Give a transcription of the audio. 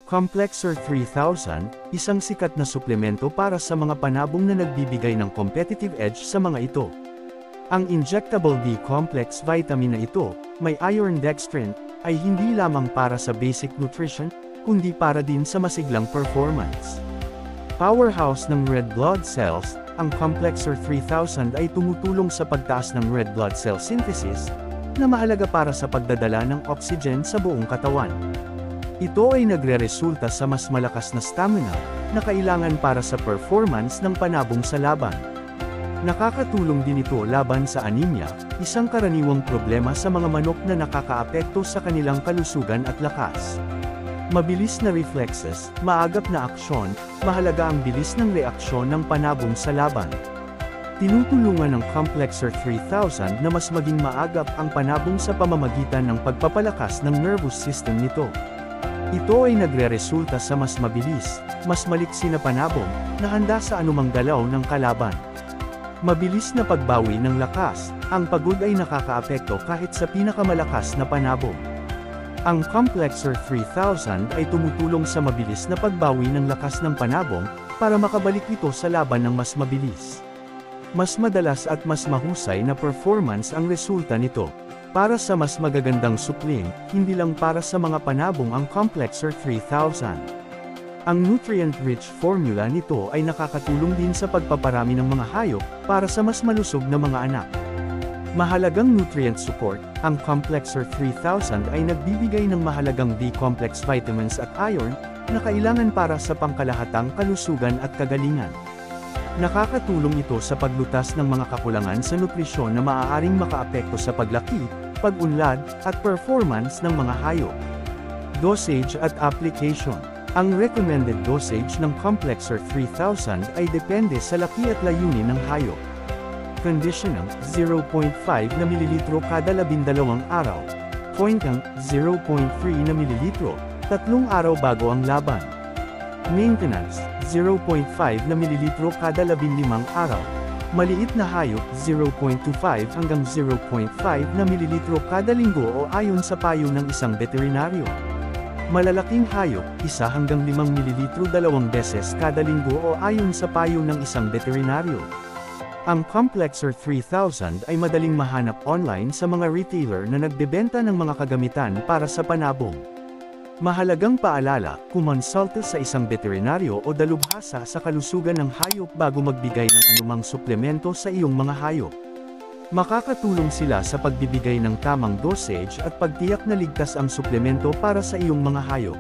Complexer 3000, isang sikat na suplemento para sa mga panabong na nagbibigay ng competitive edge sa mga ito. Ang injectable D-complex vitamin na ito, may iron dextrin, ay hindi lamang para sa basic nutrition, kundi para din sa masiglang performance. Powerhouse ng red blood cells, ang Complexer 3000 ay tumutulong sa pagtaas ng red blood cell synthesis, na mahalaga para sa pagdadala ng oxygen sa buong katawan. Ito ay nagreresulta sa mas malakas na stamina, na kailangan para sa performance ng panabong sa laban. Nakakatulong din ito laban sa anemia, isang karaniwang problema sa mga manok na nakakaapekto sa kanilang kalusugan at lakas. Mabilis na reflexes, maagap na aksyon, mahalaga ang bilis ng reaksyon ng panabong sa laban. Tinutulungan ng Complexer 3000 na mas maging maagap ang panabong sa pamamagitan ng pagpapalakas ng nervous system nito. Ito ay nagreresulta sa mas mabilis, mas maliksi na panabong, na handa sa anumang galaw ng kalaban. Mabilis na pagbawi ng lakas, ang pagod ay nakakaapekto kahit sa pinakamalakas na panabong. Ang Complexer 3000 ay tumutulong sa mabilis na pagbawi ng lakas ng panabong, para makabalik ito sa laban ng mas mabilis. Mas madalas at mas mahusay na performance ang resulta nito. Para sa mas magagandang supling, hindi lang para sa mga panabong ang Complexer 3000. Ang nutrient-rich formula nito ay nakakatulong din sa pagpaparami ng mga hayop, para sa mas malusog na mga anak. Mahalagang nutrient support, ang Complexer 3000 ay nagbibigay ng mahalagang D-complex vitamins at iron, na kailangan para sa pangkalahatang kalusugan at kagalingan. Nakakatulong ito sa paglutas ng mga kakulangan sa nutrisyon na maaaring makaapekto sa paglaki, pag-unlad, at performance ng mga hayop. Dosage at application. Ang recommended dosage ng Complexer 3000 ay depende sa laki at layunin ng hayop. Conditioning, 0.5 na mililitro kada 12 araw. Pointing, 0.3 na mililitro, 3 araw bago ang laban. Maintenance, 0.5 na mililitro kada 15 araw. Maliit na hayop, 0.25 hanggang 0.5 na mililitro kada linggo o ayon sa payo ng isang veterinaryo. Malalaking hayop, 1 hanggang 5 mililitro 2 beses kada linggo o ayon sa payo ng isang veterinaryo. Ang Complexer 3000 ay madaling mahanap online sa mga retailer na nagbebenta ng mga kagamitan para sa panabong. Mahalagang paalala, kumonsulta sa isang veterinaryo o dalubhasa sa kalusugan ng hayop bago magbigay ng anumang suplemento sa iyong mga hayop. Makakatulong sila sa pagbibigay ng tamang dosage at pagtiyak na ligtas ang suplemento para sa iyong mga hayop.